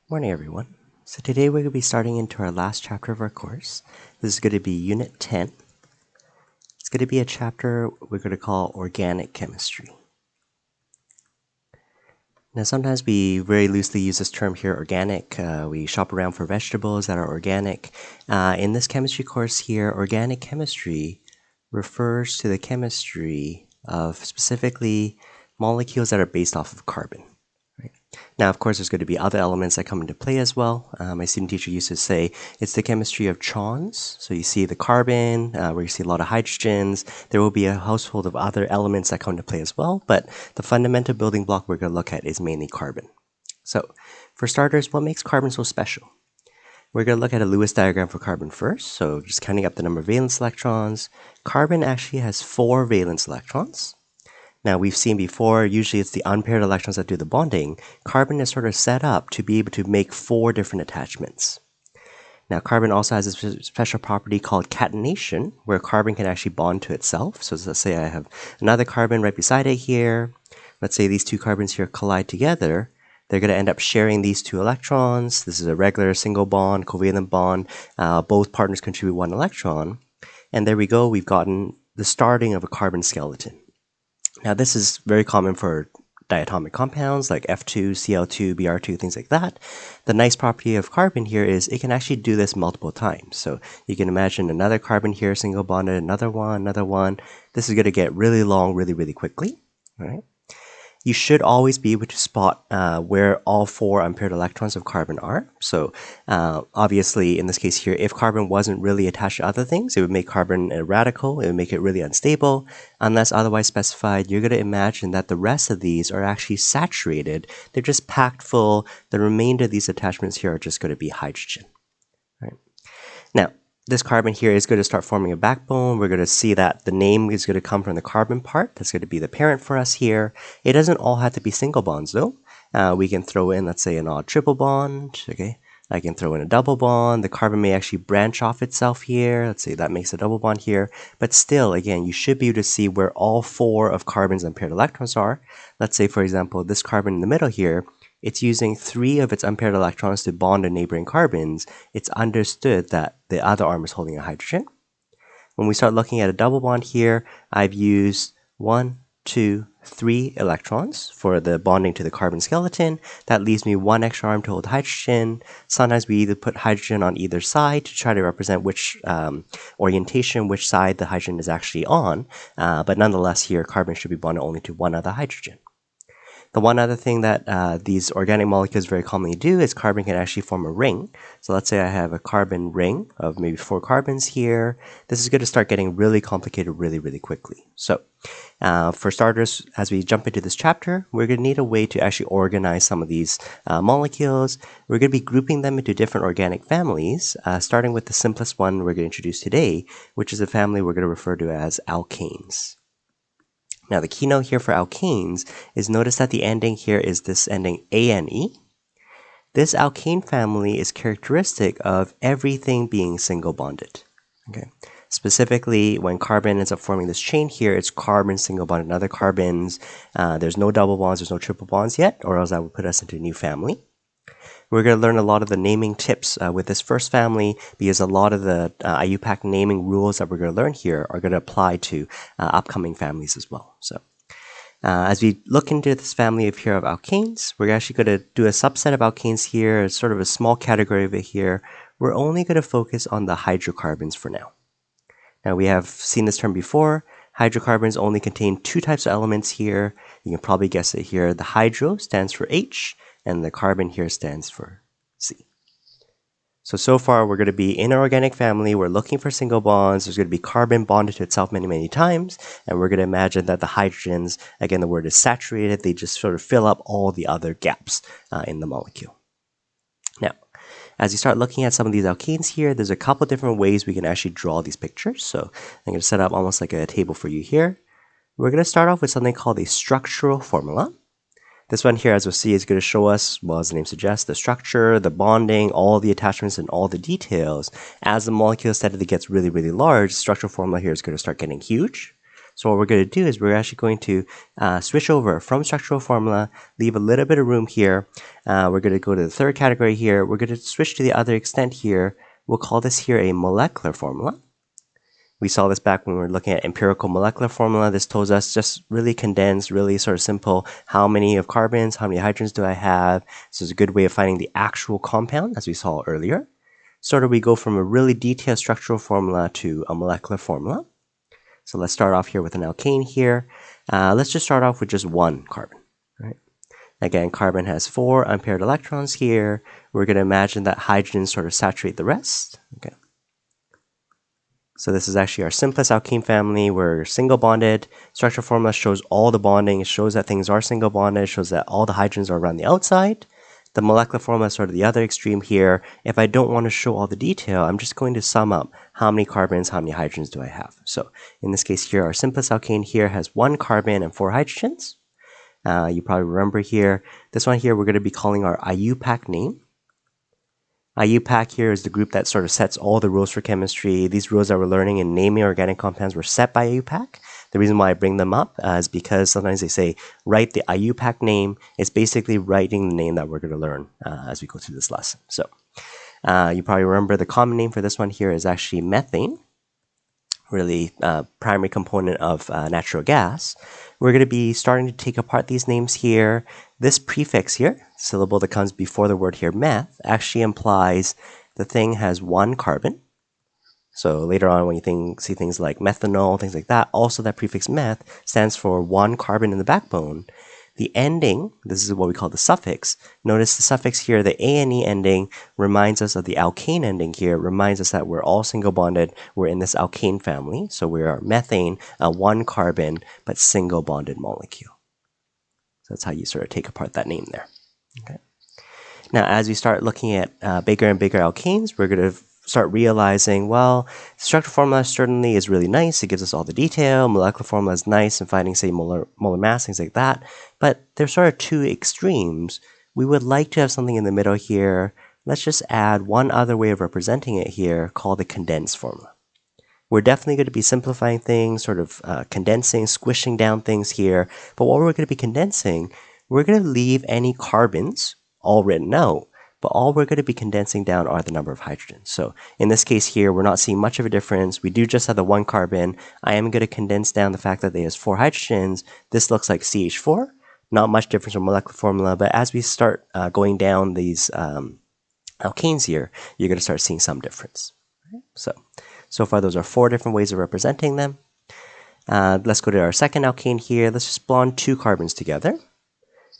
Morning, everyone. So today we're going to be starting into our last chapter of our course. This is going to be Unit 10. It's going to be a chapter we're going to call Organic Chemistry. Now, sometimes we very loosely use this term here, organic. We shop around for vegetables that are organic. In this chemistry course here, organic chemistry refers to the chemistry of specifically molecules that are based off of carbon. Now, of course, there's going to be other elements that come into play as well. My student teacher used to say it's the chemistry of chons. So you see the carbon, where you see a lot of hydrogens. There will be a household of other elements that come into play as well, but the fundamental building block we're going to look at is mainly carbon. So, for starters, what makes carbon so special? We're going to look at a Lewis diagram for carbon first. So just counting up the number of valence electrons. Carbon actually has 4 valence electrons. Now, we've seen before, usually it's the unpaired electrons that do the bonding. Carbon is sort of set up to be able to make 4 different attachments. Now, carbon also has a special property called catenation, where carbon can actually bond to itself. So let's say I have another carbon right beside it here. Let's say these 2 carbons here collide together. They're going to end up sharing these 2 electrons. This is a regular single bond, covalent bond. Both partners contribute 1 electron. And there we go, we've gotten the starting of a carbon skeleton. Now, this is very common for diatomic compounds like F2, Cl2, Br2, things like that. The nice property of carbon here is it can actually do this multiple times. So you can imagine another carbon here, single bonded, another one. This is going to get really long really quickly. All right? You should always be able to spot where all 4 unpaired electrons of carbon are. So obviously, in this case here, if carbon wasn't really attached to other things, it would make carbon a radical. It would make it really unstable. Unless otherwise specified, you're going to imagine that the rest of these are actually saturated. They're just packed full. The remainder of these attachments here are just going to be hydrogen. Right? Now, this carbon here is going to start forming a backbone. We're going to see that the name is going to come from the carbon part. That's going to be the parent for us here. It doesn't all have to be single bonds though. We can throw in, let's say, an odd triple bond. Okay, I can throw in a double bond. The carbon may actually branch off itself here. Let's say that makes a double bond here. But still, again, you should be able to see where all 4 of carbon's unpaired electrons are. Let's say, for example, this carbon in the middle here, it's using 3 of its unpaired electrons to bond to neighboring carbons. It's understood that the other arm is holding a hydrogen. When we start looking at a double bond here, I've used 1, 2, 3 electrons for the bonding to the carbon skeleton. That leaves me 1 extra arm to hold hydrogen. Sometimes we either put hydrogen on either side to try to represent which orientation, which side the hydrogen is actually on. But nonetheless here, carbon should be bonded only to 1 other hydrogen. The one other thing that these organic molecules very commonly do is carbon can actually form a ring. So let's say I have a carbon ring of maybe 4 carbons here. This is going to start getting really complicated really quickly. So for starters, as we jump into this chapter, we're going to need a way to actually organize some of these molecules. We're going to be grouping them into different organic families, starting with the simplest one we're going to introduce today, which is a family we're going to refer to as alkanes. Now, the keynote here for alkanes is notice that the ending here is this ending ane. This alkane family is characteristic of everything being single bonded. Okay. Specifically, when carbon ends up forming this chain here, it's carbon single bonded other carbons. There's no double bonds, there's no triple bonds yet, or else that would put us into a new family. We're going to learn a lot of the naming tips with this first family because a lot of the Iupac naming rules that we're going to learn here are going to apply to upcoming families as well. So as we look into this family of alkanes, we're actually going to do a subset of alkanes here, sort of a small category of it here. We're only going to focus on the hydrocarbons for now. Now, we have seen this term before. Hydrocarbons only contain 2 types of elements here. You can probably guess it here. The hydro stands for H, and the carbon here stands for C. So far we're going to be in our organic family. We're looking for single bonds. There's going to be carbon bonded to itself many times. And we're going to imagine that the hydrogens, again, the word is saturated. They just sort of fill up all the other gaps in the molecule. Now, as you start looking at some of these alkanes here, there's a couple different ways we can actually draw these pictures. So I'm going to set up almost like a table for you here. We're going to start off with something called a structural formula. This one here, as we'll see, is going to show us, well, as the name suggests, the structure, the bonding, all the attachments, and all the details. As the molecule steadily gets really large, the structural formula here is going to start getting huge. So what we're going to do is we're actually going to switch over from structural formula, leave a little bit of room here. We're going to go to the third category here. We're going to switch to the other extent here. We'll call this here a molecular formula. We saw this back when we were looking at empirical molecular formula. This tells us just really condensed, really sort of simple, how many of carbons, how many hydrogens do I have? This is a good way of finding the actual compound, as we saw earlier. Sort of we go from a really detailed structural formula to a molecular formula. So let's start off here with an alkane here. Let's just start off with just one carbon. Right? Again, carbon has 4 unpaired electrons here. We're going to imagine that hydrogens sort of saturate the rest. Okay. So this is actually our simplest alkene family. We're single bonded. Structural formula shows all the bonding. It shows that things are single bonded. It shows that all the hydrogens are around the outside. The molecular formula is sort of the other extreme here. If I don't want to show all the detail, I'm just going to sum up how many carbons, how many hydrogens do I have. So in this case here, our simplest alkane here has 1 carbon and 4 hydrogens. You probably remember here, this one here we're going to be calling our Iupac name. Iupac here is the group that sort of sets all the rules for chemistry. These rules that we're learning in naming organic compounds were set by Iupac. The reason why I bring them up is because sometimes they say, write the Iupac name. It's basically writing the name that we're going to learn as we go through this lesson. So you probably remember the common name for this one here is actually methane, really primary component of natural gas. We're going to be starting to take apart these names here. This prefix here, syllable that comes before the word here, meth, actually implies the thing has 1 carbon. So later on when you see things like methanol, things like that, also that prefix meth stands for 1 carbon in the backbone. The ending, this is what we call the suffix. Notice the suffix here, the ane ending, reminds us of the alkane ending here, reminds us that we're all single bonded. We're in this alkane family. So we are methane, a 1 carbon, but single bonded molecule. So that's how you sort of take apart that name there. Okay. Now, as we start looking at bigger and bigger alkanes, we're going to start realizing, well, structural formula certainly is really nice. It gives us all the detail. Molecular formula is nice in finding, say, molar mass, things like that. But there's sort of 2 extremes. We would like to have something in the middle here. Let's just add one other way of representing it here called the condensed formula. We're definitely going to be simplifying things, sort of condensing, squishing down things here. But what we're going to be condensing, we're going to leave any carbons all written out. But all we're going to be condensing down are the number of hydrogens. So in this case here, we're not seeing much of a difference. We do just have the 1 carbon. I am going to condense down the fact that it has 4 hydrogens. This looks like CH4. Not much difference from molecular formula. But as we start going down these alkanes here, you're going to start seeing some difference. So far, those are 4 different ways of representing them. Let's go to our second alkane here. Let's just bond 2 carbons together.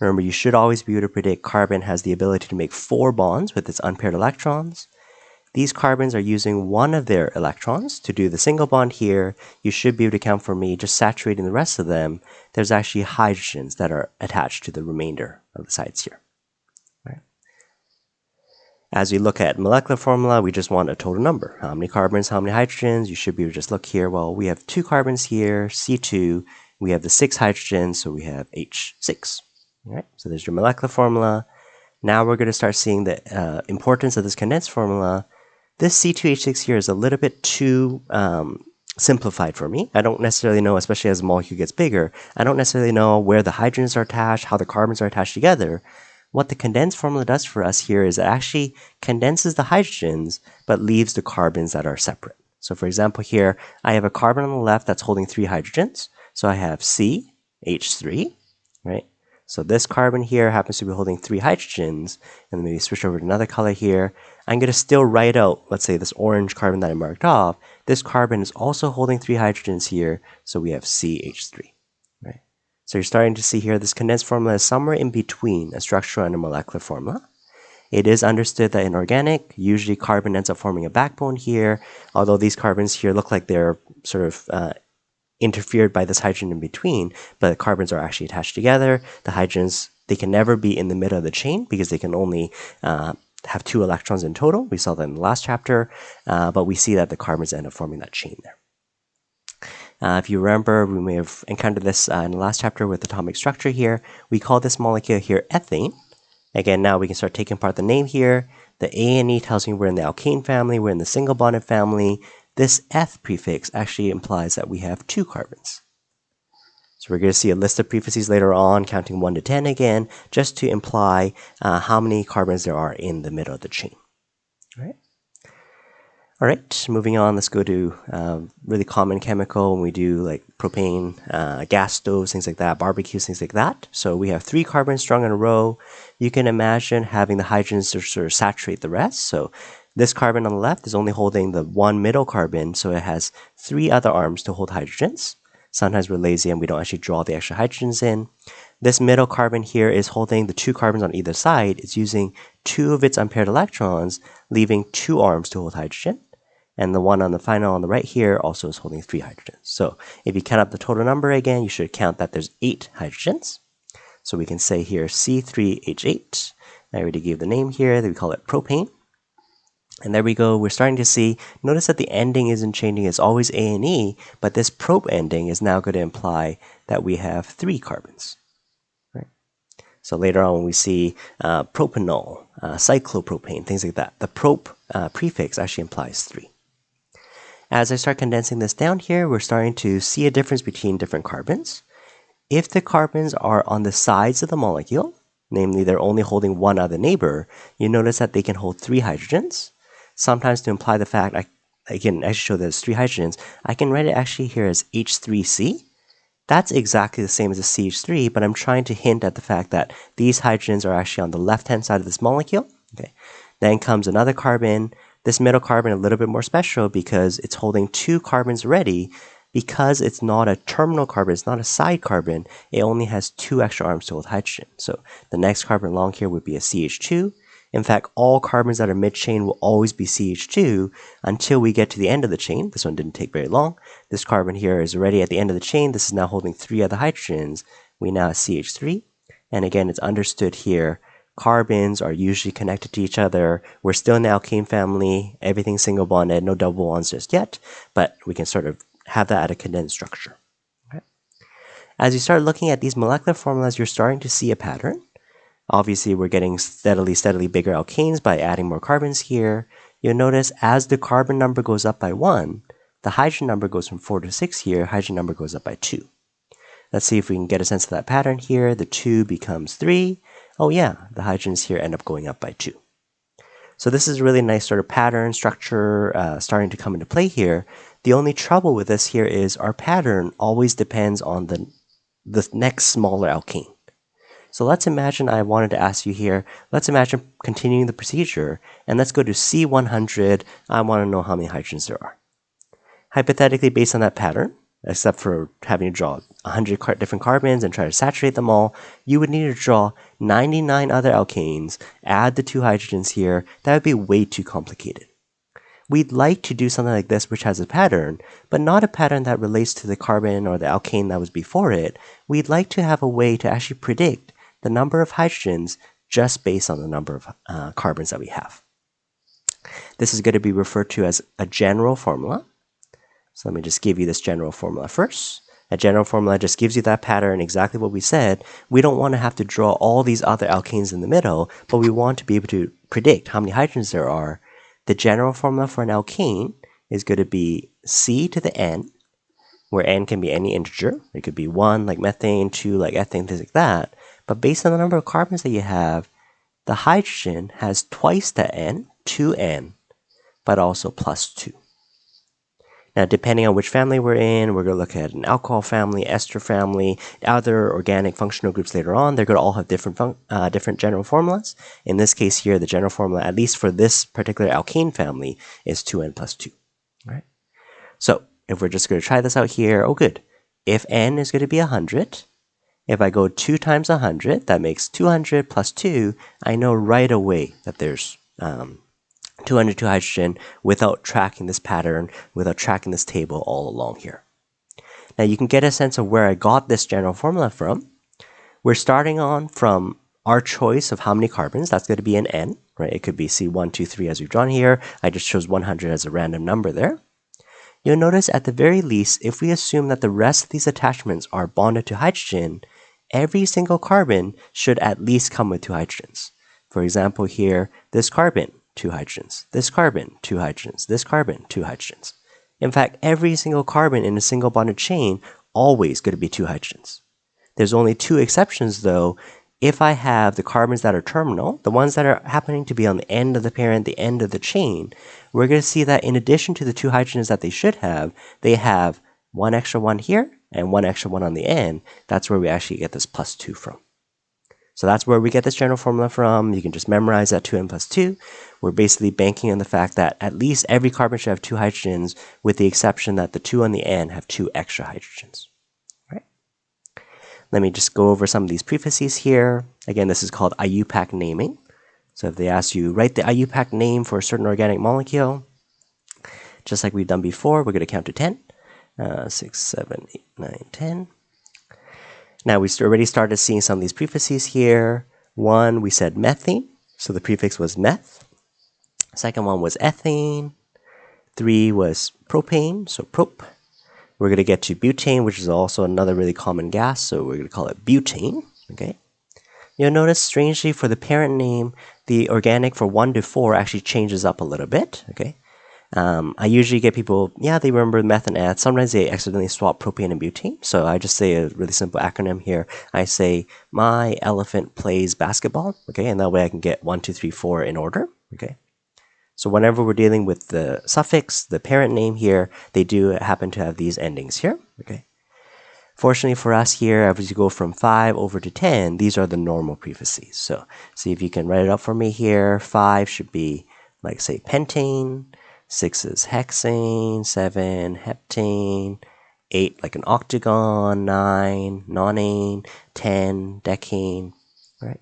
Remember, you should always be able to predict carbon has the ability to make 4 bonds with its unpaired electrons. These carbons are using one of their electrons to do the single bond here. You should be able to count for me just saturating the rest of them. There's actually hydrogens that are attached to the remainder of the sides here. Right. As we look at molecular formula, we just want a total number. How many carbons, how many hydrogens? You should be able to just look here. Well, we have 2 carbons here, C2. We have the 6 hydrogens, so we have H6. All right, so there's your molecular formula. Now we're going to start seeing the importance of this condensed formula. This C2H6 here is a little bit too simplified for me. I don't necessarily know, especially as the molecule gets bigger, I don't necessarily know where the hydrogens are attached, how the carbons are attached together. What the condensed formula does for us here is it actually condenses the hydrogens, but leaves the carbons that are separate. So for example here, I have a carbon on the left that's holding 3 hydrogens. So I have CH3, right? So this carbon here happens to be holding 3 hydrogens, and then maybe switch over to another color here. I'm going to still write out, let's say, this orange carbon that I marked off. This carbon is also holding 3 hydrogens here, so we have CH3. Right? So you're starting to see here this condensed formula is somewhere in between a structural and a molecular formula. It is understood that in organic, usually carbon ends up forming a backbone here, although these carbons here look like they're sort of interfered by this hydrogen in between, but the carbons are actually attached together. The hydrogens, they can never be in the middle of the chain because they can only have 2 electrons in total. We saw that in the last chapter, but we see that the carbons end up forming that chain there. If you remember, we may have encountered this in the last chapter with atomic structure here. We call this molecule here ethane. Again, now we can start taking apart the name here. The ane tells me we're in the alkane family, we're in the single bonded family. This eth prefix actually implies that we have 2 carbons. So we're going to see a list of prefixes later on, counting 1 to 10 again, just to imply how many carbons there are in the middle of the chain. All right, moving on, let's go to really common chemical when we do like propane, gas stoves, things like that, barbecues, things like that. So we have 3 carbons strung in a row. You can imagine having the hydrogens to sort of saturate the rest. So this carbon on the left is only holding the 1 middle carbon, so it has 3 other arms to hold hydrogens. Sometimes we're lazy and we don't actually draw the extra hydrogens in. This middle carbon here is holding the 2 carbons on either side. It's using 2 of its unpaired electrons, leaving 2 arms to hold hydrogen. And the one on the final on the right here also is holding 3 hydrogens. So if you count up the total number again, you should count that there's 8 hydrogens. So we can say here C3H8. I already gave the name here, that we call it propane. And there we go, we're starting to see, notice that the ending isn't changing, it's always A and E, but this prop ending is now going to imply that we have 3 carbons. Right? So later on when we see propanol, cyclopropane, things like that, the prop prefix actually implies 3. As I start condensing this down here, we're starting to see a difference between different carbons. If the carbons are on the sides of the molecule, namely they're only holding one other neighbor, you notice that they can hold 3 hydrogens. Sometimes to imply the fact I can actually show there's 3 hydrogens, I can write it actually here as H3C. That's exactly the same as a CH3, but I'm trying to hint at the fact that these hydrogens are actually on the left-hand side of this molecule. Okay. Then comes another carbon. This middle carbon a little bit more special because it's holding 2 carbons already. Because it's not a terminal carbon, it's not a side carbon, it only has 2 extra arms to hold hydrogen. So the next carbon along here would be a CH2. In fact, all carbons that are mid-chain will always be CH2 until we get to the end of the chain. This one didn't take very long. This carbon here is already at the end of the chain. This is now holding 3 other hydrogens. We now have CH3. And again, it's understood here, carbons are usually connected to each other. We're still in the alkane family. Everything's single bonded, no double bonds just yet. But we can sort of have that at a condensed structure. Okay. As you start looking at these molecular formulas, you're starting to see a pattern. Obviously, we're getting steadily bigger alkanes by adding more carbons here. You'll notice as the carbon number goes up by 1, the hydrogen number goes from 4 to 6 here, hydrogen number goes up by 2. Let's see if we can get a sense of that pattern here. The 2 becomes 3. Oh yeah, the hydrogens here end up going up by 2. So this is a really nice sort of pattern structure starting to come into play here. The only trouble with this here is our pattern always depends on the next smaller alkane. So let's imagine I wanted to ask you here, let's imagine continuing the procedure, and let's go to C100. I want to know how many hydrogens there are. Hypothetically, based on that pattern, except for having to draw 100 different carbons and try to saturate them all, you would need to draw 99 other alkanes, add the 2 hydrogens here. That would be way too complicated. We'd like to do something like this which has a pattern, but not a pattern that relates to the carbon or the alkane that was before it. We'd like to have a way to actually predict the number of hydrogens just based on the number of carbons that we have. This is going to be referred to as a general formula. So let me just give you this general formula first. A general formula just gives you that pattern, exactly what we said. We don't want to have to draw all these other alkanes in the middle, but we want to be able to predict how many hydrogens there are. The general formula for an alkane is going to be C to the N, where N can be any integer. It could be 1 like methane, 2 like ethane, things like that. But based on the number of carbons that you have, the hydrogen has twice the N, 2N, but also plus 2. Now, depending on which family we're in, we're going to look at an alcohol family, ester family, other organic functional groups later on. They're going to all have different general formulas. In this case here, the general formula, at least for this particular alkane family, is 2N plus 2. Right? So, if we're just going to try this out here, oh good. If N is going to be 100, if I go 2 times 100, that makes 200 plus 2. I know right away that there's 202 hydrogen without tracking this pattern, without tracking this table all along here. Now you can get a sense of where I got this general formula from. We're starting on from our choice of how many carbons. That's going to be an N, right? It could be C1, 2, 3 as we've drawn here. I just chose 100 as a random number there. You'll notice at the very least, if we assume that the rest of these attachments are bonded to hydrogen, every single carbon should at least come with 2 hydrogens. For example here, this carbon, 2 hydrogens. This carbon, 2 hydrogens. This carbon, 2 hydrogens. In fact, every single carbon in a single bonded chain always going to be 2 hydrogens. There's only 2 exceptions though. If I have the carbons that are terminal, the ones that are happening to be on the end of the parent, the end of the chain, we're going to see that in addition to the 2 hydrogens that they have 1 extra 1 here and 1 extra 1 on the end. That's where we actually get this plus 2 from. So that's where we get this general formula from. You can just memorize that 2n plus 2. We're basically banking on the fact that at least every carbon should have 2 hydrogens, with the exception that the 2 on the end have 2 extra hydrogens. Right? Let me just go over some of these prefixes here. Again, this is called Iupac Naming. So if they ask you, write the Iupac name for a certain organic molecule, just like we've done before, we're going to count to 10. 6, 7, 8, 9, 10. Now we already started seeing some of these prefixes here. 1, we said methane, so the prefix was meth. Second one was ethane. 3 was propane, so prop. We're going to get to butane, which is also another really common gas, so we're going to call it butane. Okay. You'll notice, strangely, for the parent name, the organic for 1 to 4 actually changes up a little bit. Okay. I usually get people, yeah, they remember meth and eth. Sometimes they accidentally swap propane and butane. So I just say a really simple acronym here. I say, my elephant plays basketball. Okay, and that way I can get 1, 2, 3, 4 in order. Okay. So whenever we're dealing with the suffix, the parent name here, they do happen to have these endings here. Okay. Fortunately for us here, as you go from 5 over to 10, these are the normal prefixes. So see if you can write it up for me here. 5 should be like, say, pentane. 6 is hexane, 7 heptane, 8 like an octagon, 9 nonane, 10 decane, right?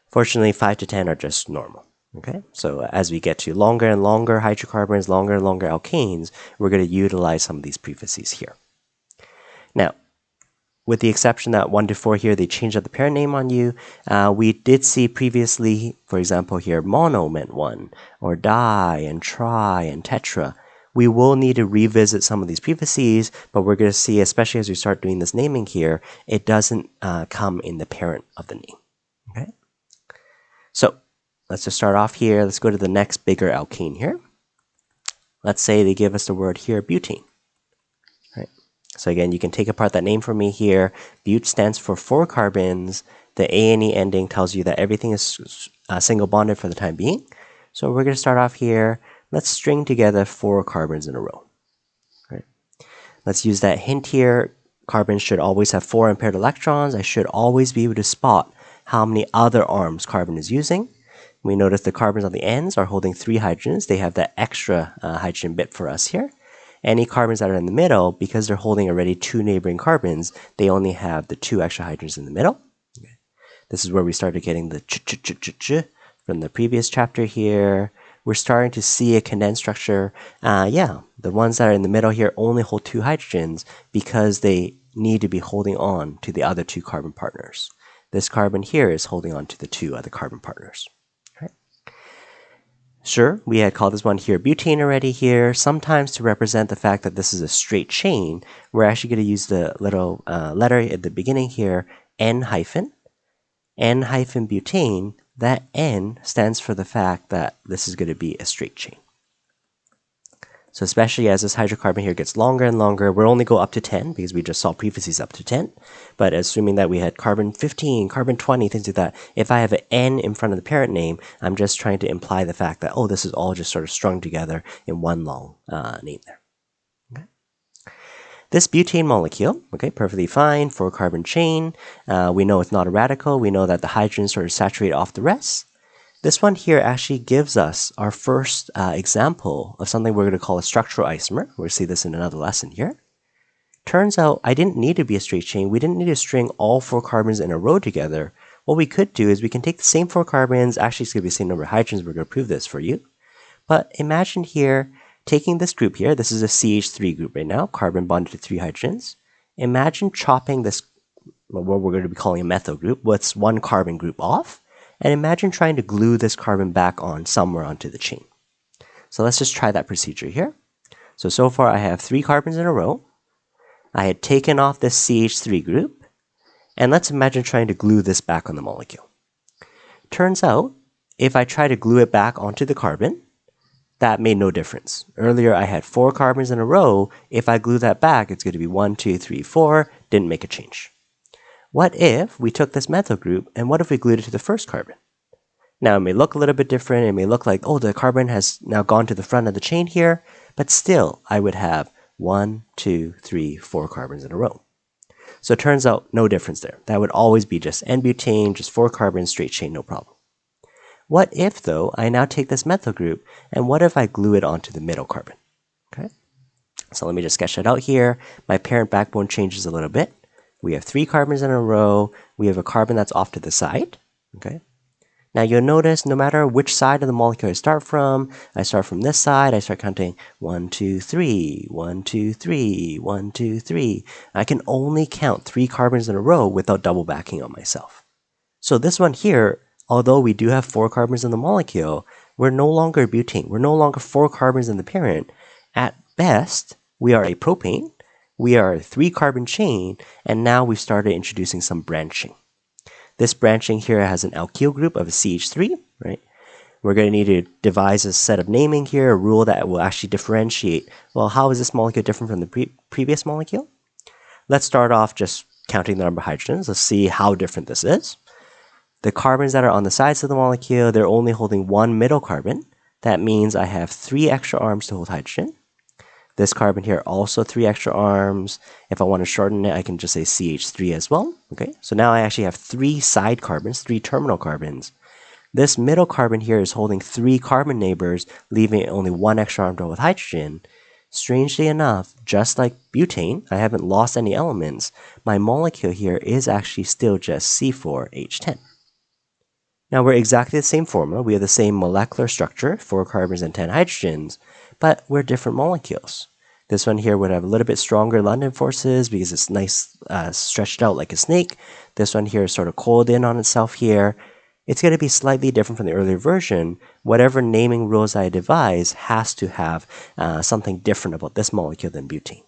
Fortunately, 5 to 10 are just normal, okay? So as we get to longer and longer hydrocarbons, longer and longer alkanes, we're going to utilize some of these prefixes here. Now, with the exception that 1 to 4 here, they changed up the parent name on you. We did see previously, for example here, mono meant 1, or di, and tri, and tetra. We will need to revisit some of these prefixes, but we're going to see, especially as we start doing this naming here, it doesn't come in the parent of the name. Okay. So let's just start off here. Let's go to the next bigger alkene here. Let's say they give us the word here, butane. So again, you can take apart that name for me here. But stands for 4 carbons. The A and E ending tells you that everything is single bonded for the time being. So we're going to start off here. Let's string together 4 carbons in a row. Right. Let's use that hint here. Carbons should always have 4 unpaired electrons. I should always be able to spot how many other arms carbon is using. We notice the carbons on the ends are holding 3 hydrogens. They have that extra hydrogen bit for us here. Any carbons that are in the middle, because they're holding already 2 neighboring carbons, they only have the 2 extra hydrogens in the middle. Okay. This is where we started getting the ch from the previous chapter here. We're starting to see a condensed structure. Yeah, the ones that are in the middle here only hold 2 hydrogens because they need to be holding on to the other 2 carbon partners. This carbon here is holding on to the 2 other carbon partners. Sure, we had called this one here butane already here. Sometimes to represent the fact that this is a straight chain, we're actually going to use the little letter at the beginning here, N hyphen. N hyphen butane, that N stands for the fact that this is going to be a straight chain. So especially as this hydrocarbon here gets longer and longer, we'll only go up to 10 because we just saw prefixes up to 10. But assuming that we had carbon 15, carbon 20, things like that, if I have an N in front of the parent name, I'm just trying to imply the fact that, oh, this is all just sort of strung together in one long name there. Okay. This butane molecule, okay, perfectly fine, 4 carbon chain. We know it's not a radical. We know that the hydrogens sort of saturate off the rest. This one here actually gives us our first example of something we're going to call a structural isomer. We'll see this in another lesson here. Turns out I didn't need to be a straight chain. We didn't need to string all 4 carbons in a row together. What we could do is we can take the same 4 carbons. Actually, it's going to be the same number of hydrogens. We're going to prove this for you. But imagine here, taking this group here. This is a CH3 group right now, carbon bonded to 3 hydrogens. Imagine chopping this, what we're going to be calling a methyl group, what's 1 carbon group off. And imagine trying to glue this carbon back on somewhere onto the chain. So let's just try that procedure here. So far I have 3 carbons in a row. I had taken off this CH3 group. And let's imagine trying to glue this back on the molecule. Turns out, if I try to glue it back onto the carbon, that made no difference. Earlier I had 4 carbons in a row. If I glue that back, it's going to be 1, 2, 3, 4. Didn't make a change. What if we took this methyl group and what if we glued it to the first carbon? Now it may look a little bit different. It may look like, oh, the carbon has now gone to the front of the chain here, but still I would have 1, 2, 3, 4 carbons in a row. So it turns out no difference there. That would always be just N-butane, just 4 carbons, straight chain, no problem. What if, though, I now take this methyl group, and what if I glue it onto the middle carbon? Okay. So let me just sketch it out here. My parent backbone changes a little bit. We have 3 carbons in a row. We have a carbon that's off to the side. Okay. Now you'll notice no matter which side of the molecule I start from this side, I start counting 1, 2, 3, 1, 2, 3, 1, 2, 3. I can only count 3 carbons in a row without double backing on myself. So this one here, although we do have 4 carbons in the molecule, we're no longer butane. We're no longer 4 carbons in the parent. At best, we are a propane, we are a 3 carbon chain, and now we've started introducing some branching. This branching here has an alkyl group of a CH3, right? We're going to need to devise a set of naming here, a rule that will actually differentiate, well, how is this molecule different from the previous molecule? Let's start off just counting the number of hydrogens. Let's see how different this is. The carbons that are on the sides of the molecule, they're only holding 1 middle carbon. That means I have 3 extra arms to hold hydrogen. This carbon here, also 3 extra arms. If I want to shorten it, I can just say CH3 as well. Okay, so now I actually have 3 side carbons, 3 terminal carbons. This middle carbon here is holding 3 carbon neighbors, leaving only 1 extra arm to hold hydrogen. Strangely enough, just like butane, I haven't lost any elements. My molecule here is actually still just C4H10. Now we're exactly the same formula. We have the same molecular structure, 4 carbons and 10 hydrogens, but we're different molecules. This one here would have a little bit stronger London forces because it's nice, stretched out like a snake. This one here is sort of coiled in on itself here. It's going to be slightly different from the earlier version. Whatever naming rules I devise has to have something different about this molecule than butane.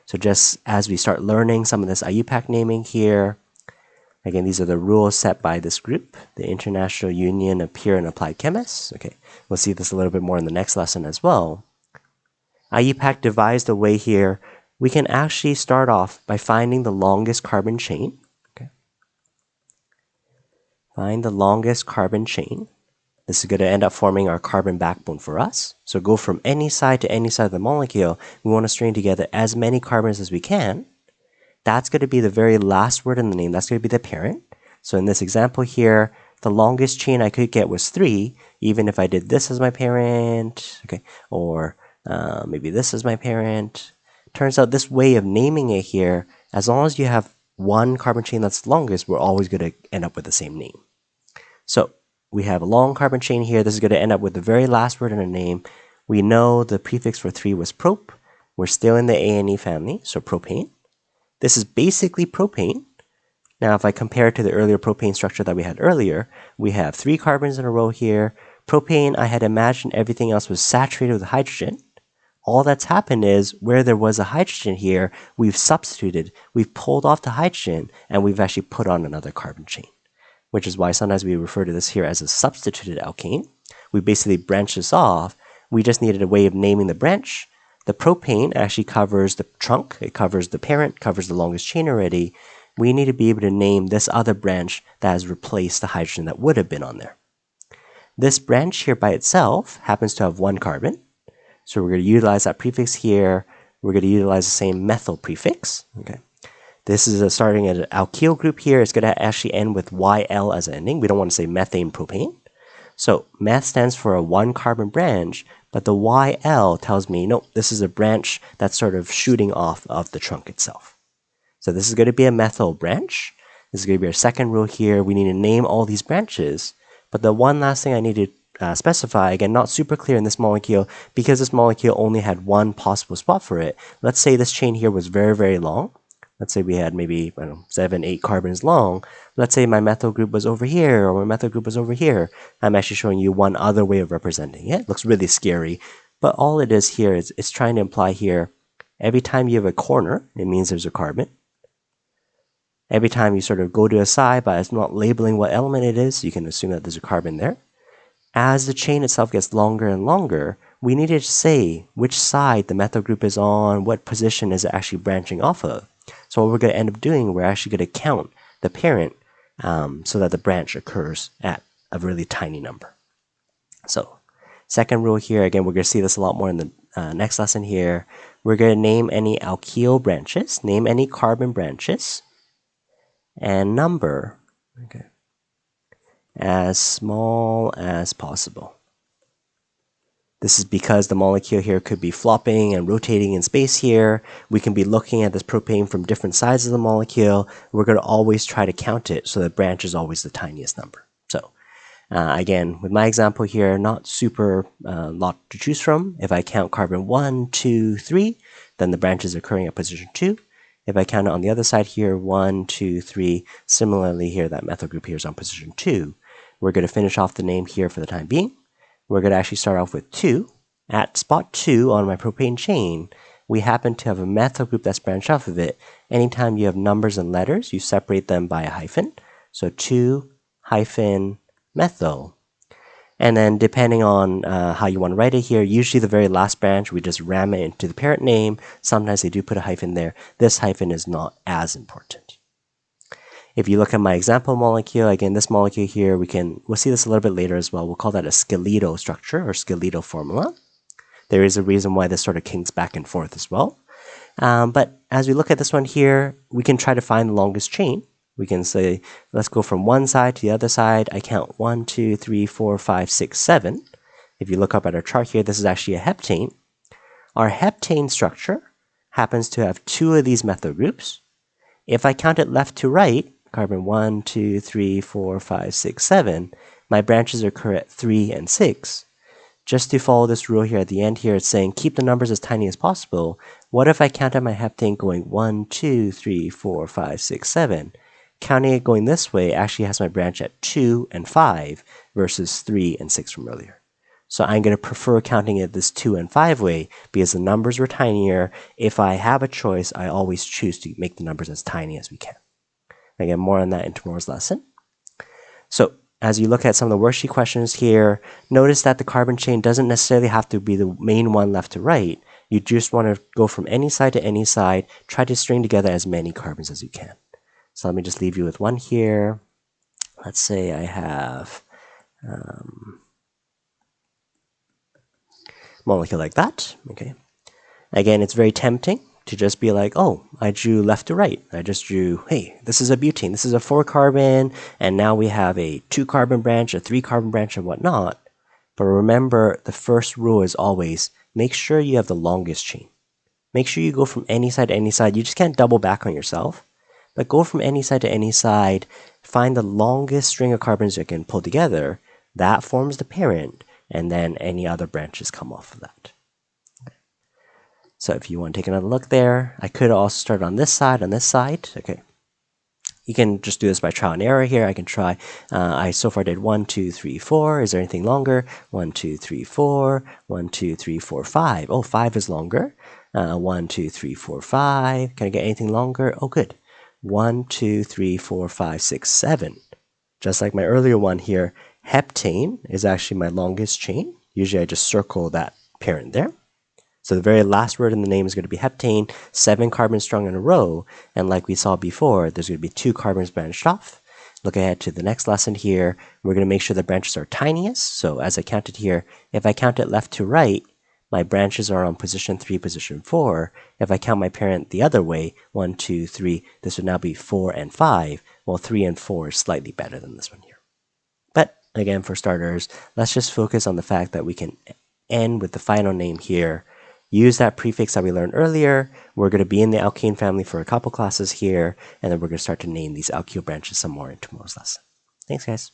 So just as we start learning some of this Iupac naming here, again, these are the rules set by this group, the International Union of Pure and Applied Chemists. Okay, we'll see this a little bit more in the next lesson as well. Iupac devised a way here. We can actually start off by finding the longest carbon chain. Okay, find the longest carbon chain. This is going to end up forming our carbon backbone for us. So go from any side to any side of the molecule. We want to string together as many carbons as we can. That's going to be the very last word in the name. That's going to be the parent. So in this example here, the longest chain I could get was 3, even if I did this as my parent, okay, or maybe this as my parent. Turns out this way of naming it here, as long as you have 1 carbon chain that's the longest, we're always going to end up with the same name. So we have a long carbon chain here. This is going to end up with the very last word in a name. We know the prefix for 3 was prop. We're still in the A&E family, so propane. This is basically propane. Now, if I compare it to the earlier propane structure that we had earlier, we have 3 carbons in a row here. Propane, I had imagined everything else was saturated with hydrogen. All that's happened is where there was a hydrogen here, we've substituted, we've pulled off the hydrogen, and we've actually put on another carbon chain, which is why sometimes we refer to this here as a substituted alkane. We basically branched this off. We just needed a way of naming the branch. The propane actually covers the trunk, it covers the parent, covers the longest chain already. We need to be able to name this other branch that has replaced the hydrogen that would have been on there. This branch here by itself happens to have 1 carbon. So we're going to utilize that prefix here. We're going to utilize the same methyl prefix. Okay. This is starting at an alkyl group here. It's going to actually end with YL as an ending. We don't want to say methane propane. So meth stands for a 1 carbon branch, but the YL tells me, no, this is a branch that's sort of shooting off of the trunk itself. So this is going to be a methyl branch. This is going to be our second rule here. We need to name all these branches. But the one last thing I need to specify, again, not super clear in this molecule, because this molecule only had 1 possible spot for it. Let's say this chain here was very, very long. Let's say we had maybe, I don't know, 7, 8 carbons long. Let's say my methyl group was over here, or my methyl group was over here. I'm actually showing you one other way of representing it. It looks really scary, but all it is here is it's trying to imply here, every time you have a corner, it means there's a carbon. Every time you sort of go to a side, but it's not labeling what element it is, you can assume that there's a carbon there. as the chain itself gets longer and longer, we need to say which side the methyl group is on, what position is it actually branching off of. So what we're going to end up doing, we're actually going to count the parent so that the branch occurs at a really tiny number. So second rule here, again, we're going to see this a lot more in the next lesson here. We're going to name any alkyl branches, name any carbon branches, and number as small as possible. This is because the molecule here could be flopping and rotating in space here. We can be looking at this propane from different sides of the molecule. We're going to always try to count it so the branch is always the tiniest number. So again, with my example here, not super lot to choose from. If I count carbon 1, 2, 3, then the branch is occurring at position 2. If I count it on the other side here, 1, 2, 3, similarly here, that methyl group here is on position 2. We're going to finish off the name here for the time being. We're going to actually start off with 2. At spot 2 on my propane chain, we happen to have a methyl group that's branched off of it. Anytime you have numbers and letters, you separate them by a hyphen. So 2 hyphen methyl. And then depending on how you want to write it here, usually the very last branch, we just ram it into the parent name. Sometimes they do put a hyphen there. This hyphen is not as important. If you look at my example molecule, again, this molecule here, we'll see this a little bit later as well. We'll call that a skeletal structure or skeletal formula. There is a reason why this sort of kinks back and forth as well. But as we look at this one here, we can try to find the longest chain. We can say, let's go from one side to the other side. I count 1, 2, 3, 4, 5, 6, 7. If you look up at our chart here, this is actually a heptane. Our heptane structure happens to have 2 of these methyl groups. If I count it left to right, carbon 1, 2, 3, 4, 5, 6, 7, my branches occur at 3 and 6. Just to follow this rule here at the end here, it's saying keep the numbers as tiny as possible. What if I counted my heptane going 1, 2, 3, 4, 5, 6, 7? Counting it going this way actually has my branch at 2 and 5 versus 3 and 6 from earlier. So I'm going to prefer counting it this 2 and 5 way because the numbers were tinier. If I have a choice, I always choose to make the numbers as tiny as we can. Again, more on that in tomorrow's lesson. So as you look at some of the worksheet questions here, notice that the carbon chain doesn't necessarily have to be the main one left to right. You just want to go from any side to any side, try to string together as many carbons as you can. So let me just leave you with one here. Let's say I have molecule like that. Okay. Again, it's very tempting to just be like, oh, I drew left to right. I just drew, hey, this is a butane. This is a 4-carbon, and now we have a 2-carbon branch, a 3-carbon branch, and whatnot. But remember, the first rule is always make sure you have the longest chain. Make sure you go from any side to any side. You just can't double back on yourself. But go from any side to any side. Find the longest string of carbons you can pull together. That forms the parent, and then any other branches come off of that. So if you want to take another look there, I could also start on this side, Okay. You can just do this by trial and error here. I can try. I so far did 1, 2, 3, 4. Is there anything longer? 1, 2, 3, 4. 1, 2, 3, 4, 5. Oh, 5 is longer. 1, 2, 3, 4, 5. Can I get anything longer? Oh, good. 1, 2, 3, 4, 5, 6, 7. Just like my earlier one here, heptane is actually my longest chain. Usually I just circle that parent there. So the very last word in the name is going to be heptane, 7 carbons strung in a row. And like we saw before, there's going to be 2 carbons branched off. Look ahead to the next lesson here. We're going to make sure the branches are tiniest. So as I counted here, if I count it left to right, my branches are on position 3, position 4. If I count my parent the other way, 1, 2, 3, this would now be 4 and 5. Well, 3 and 4 is slightly better than this one here. But again, for starters, let's just focus on the fact that we can end with the final name here. Use that prefix that we learned earlier. We're going to be in the alkane family for a couple classes here, and then we're going to start to name these alkyl branches some more in tomorrow's lesson. Thanks, guys.